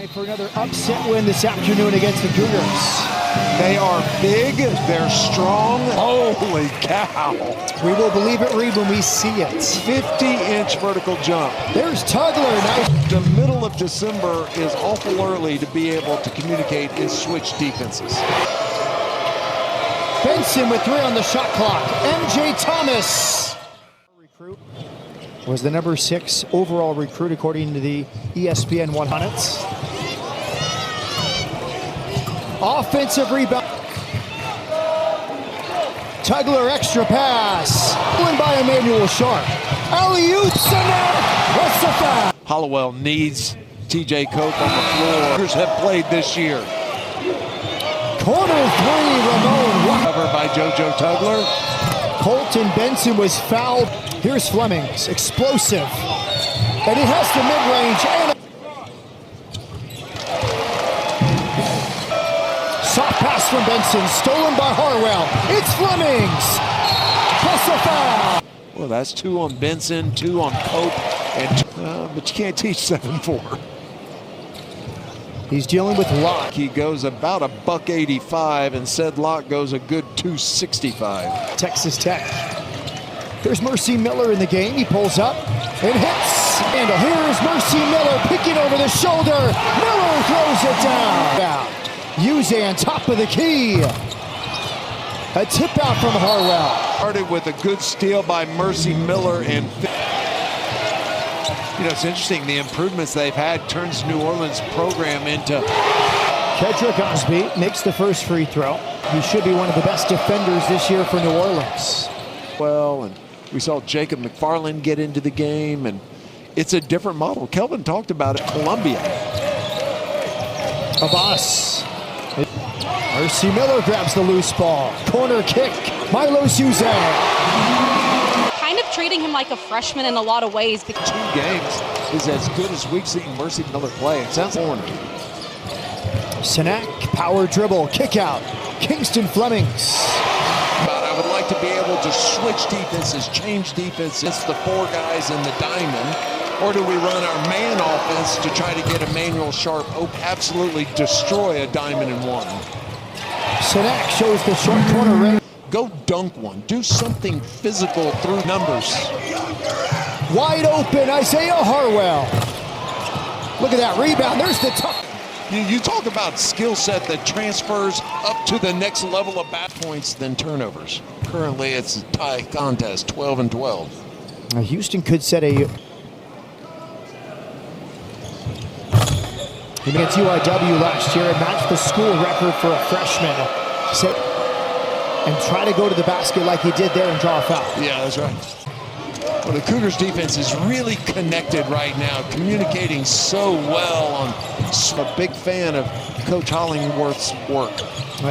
Time for another upset win this afternoon against the Cougars. They are big, they're strong. Holy cow. We will believe it, Reed, when we see it. 50-inch vertical jump. There's Tugler. Nice. The middle of December is awful early to be able to communicate and switch defenses. Benson with 3 on the shot clock. MJ Thomas. Recruit was the number 6 overall recruit according to the ESPN 100. Offensive rebound. Tugler extra pass. Win by Emmanuel Sharp. Alley-oop, what's the foul? Hollowell needs TJ Cope on the floor. Cougars have played this year. Corner 3, Ramon. Covered by JoJo Tugler. Colton Benson was fouled. Here's Flemings, explosive. And he has the mid-range and soft pass from Benson, stolen by Harwell. It's Flemings. Plus a foul. Well, that's 2 on Benson, 2 on Cope, and but you can't teach 7-4. He's dealing with Locke. He goes about $185, and said Locke goes a good $265. Texas Tech. There's Mercy Miller in the game. He pulls up and hits. And here's Mercy Miller picking over the shoulder. Miller throws it down. Uzan, top of the key. A tip out from Harwell. Started with a good steal by Mercy Miller, and you know, it's interesting, the improvements they've had turns New Orleans' program into. Kedrick Osby makes the first free throw. He should be one of the best defenders this year for New Orleans. Well, and we saw Jacob McFarland get into the game, and it's a different model. Kelvin talked about it. Columbia. Abbas. Mercy Miller grabs the loose ball. Corner kick. Milo Uzan. Kind of treating him like a freshman in a lot of ways. 2 games is as good as we've seen Mercy Miller play. It sounds corner. Sinak, power dribble, kick out. Kingston Flemings. I would like to be able to switch defenses, change defenses. It's the 4 guys in the diamond. Or do we run our man offense to try to get Emmanuel Sharp absolutely destroy a diamond in 1? Sinak shows the short corner ring. Go dunk one. Do something physical through numbers. Wide open, Isaiah Harwell. Look at that rebound. There's the tough. You talk about skill set that transfers up to the next level of bat points than turnovers. Currently, it's a tie contest, 12-12. Houston could set a. He made UIW last year and matched the school record for a freshman. And try to go to the basket like he did there and draw a foul. Yeah, that's right. Well, the Cougars defense is really connected right now, communicating so well. I'm a big fan of Coach Hollingworth's work.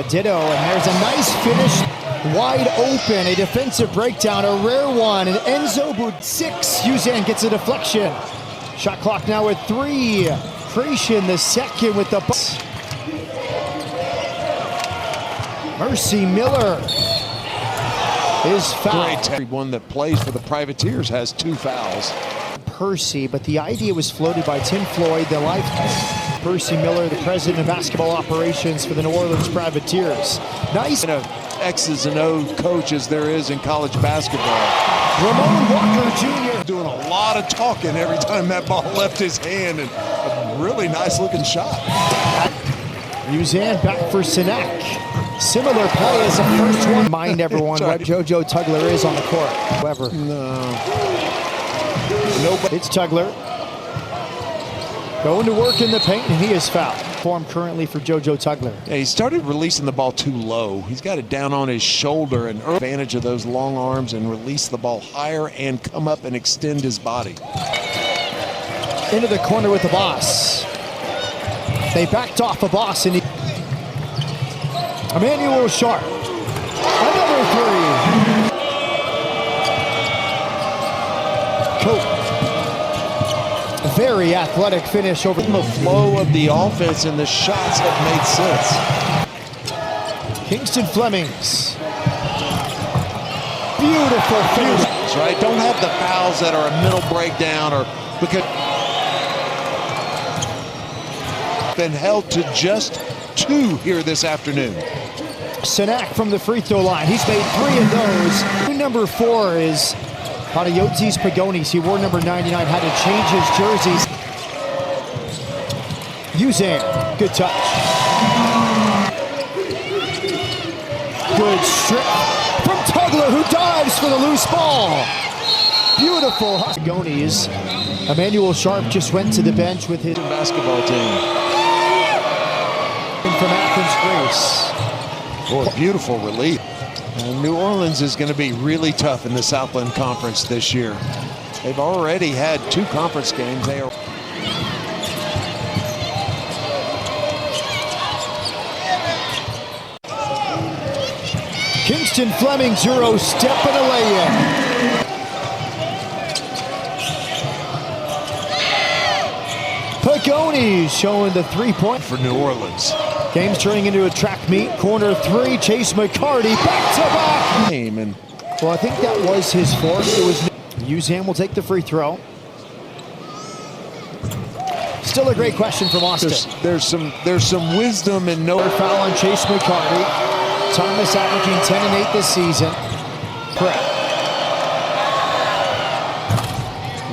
Ditto, and there's a nice finish. Wide open, a defensive breakdown, a rare one, and Enzo Bud 6. Uzan gets a deflection. Shot clock now at 3. Creation the second with the bus. Mercy Miller is fouled. Everyone that plays for the Privateers has 2 fouls. Percy, but the idea was floated by Tim Floyd, the life. Percy Miller, the president of basketball operations for the New Orleans Privateers. Nice. X's and O coach as there is in college basketball. Ramon Walker Jr. doing a lot of talking every time that ball left his hand, and a really nice looking shot. Uzan back for Sinak. Similar play as the first one. Mind everyone what JoJo Tugler is on the court. However, nobody. It's Tugler going to work in the paint, and he is fouled. Form currently for JoJo Tugler. Yeah, he started releasing the ball too low. He's got it down on his shoulder and advantage of those long arms and release the ball higher and come up and extend his body. Into the corner with the boss. They backed off a boss, and Emmanuel Sharp. Another 3. Cope. Very athletic finish over the flow of the offense, and the shots have made sense. Kingston Flemings. Beautiful finish. That's right. Don't have the fouls that are a mental breakdown or because Been held to just 2 here this afternoon. Sinak from the free throw line. He's made 3 of those. Number 4 is Panagiotis Pagonis. He wore number 99, had to change his jerseys. Uzan, good touch. Good strip from Tugler, who dives for the loose ball. Beautiful. Pagonis. Emmanuel Sharp just went to the bench with his Basketball team. from Athens Grace. Boy, beautiful relief. New Orleans is going to be really tough in the Southland Conference this year. They've already had 2 conference games. They are. Kingston Fleming, Euro step and a lay-in. Pagonis showing the 3-point For New Orleans. Game's turning into a track meet. Corner 3, Chase McCarty back-to-back. And Well, I think that was his fourth. It was Uzan will take the free throw. Still a great question from Austin. there's some wisdom in no Foul on Chase McCarty. Thomas averaging 10 and 8 this season. Correct.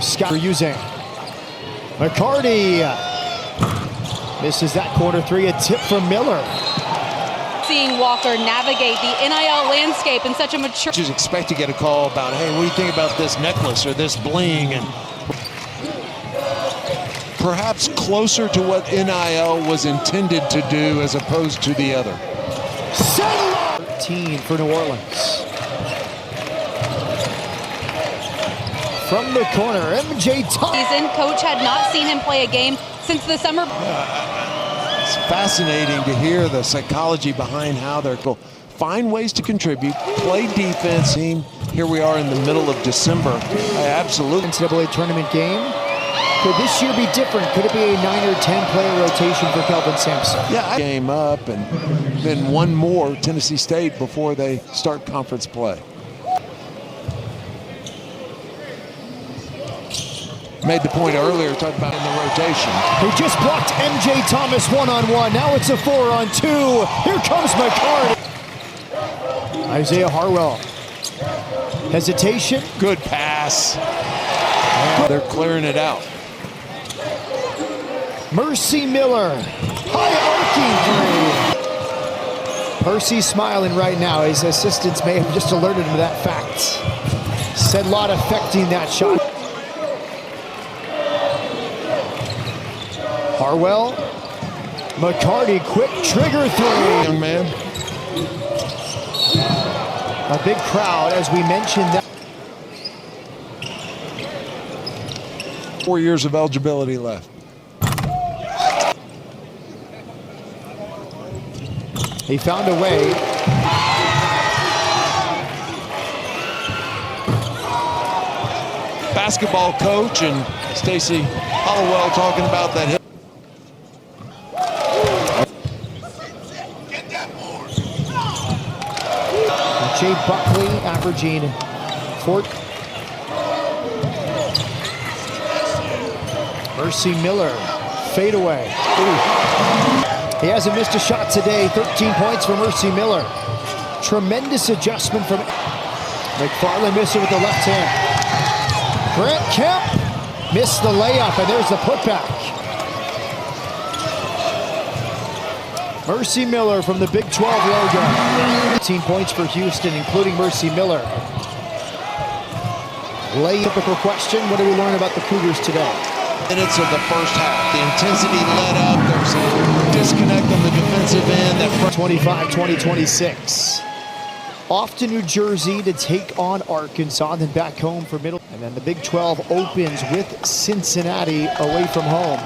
Scott for Uzan. McCarty misses that corner 3. A tip from Miller. Seeing Walker navigate the NIL landscape in such a mature. just expect to get a call about, hey, what do you think about this necklace or this bling? And perhaps closer to what NIL was intended to do as opposed to the other. 13 for New Orleans. From the corner, MJ Thomas. Season, coach had not seen him play a game since the summer. It's fascinating to hear the psychology behind how they're going to find ways to contribute, play defense. Here we are in the middle of December. Absolutely. NCAA tournament game. Could this year be different? Could it be a 9 or 10 player rotation for Kelvin Sampson? Yeah, game up and then one more Tennessee State before they start conference play. Made the point earlier, talked about in the rotation. He just blocked MJ Thomas one-on-one. Now it's a 4-on-2. Here comes McCarty. Isaiah Harwell. Hesitation. Good pass. They're clearing it out. Mercy Miller. High arcing 3. Percy's smiling right now. His assistants may have just alerted him to that fact. Said a lot affecting that shot. Harwell, McCarty, quick trigger 3. Young man. A big crowd, as we mentioned. That 4 years of eligibility left. he found a way. Basketball coach and Stacey Hollowell talking about that. Jay Buckley averaging 4. Mercy Miller, fade away. Ooh. He hasn't missed a shot today. 13 points for Mercy Miller. Tremendous adjustment from McFarland, missing with the left hand. Grant Kemp missed the layup, and there's the putback. Mercy Miller from the Big 12 logo. 15 points for Houston, including Mercy Miller. Typical question, what do we learn about the Cougars today? Minutes of the first half. The intensity let up. There's a disconnect on the defensive end. That 25-20-26. Off to New Jersey to take on Arkansas, then back home for Middle. And then the Big 12 opens with Cincinnati away from home.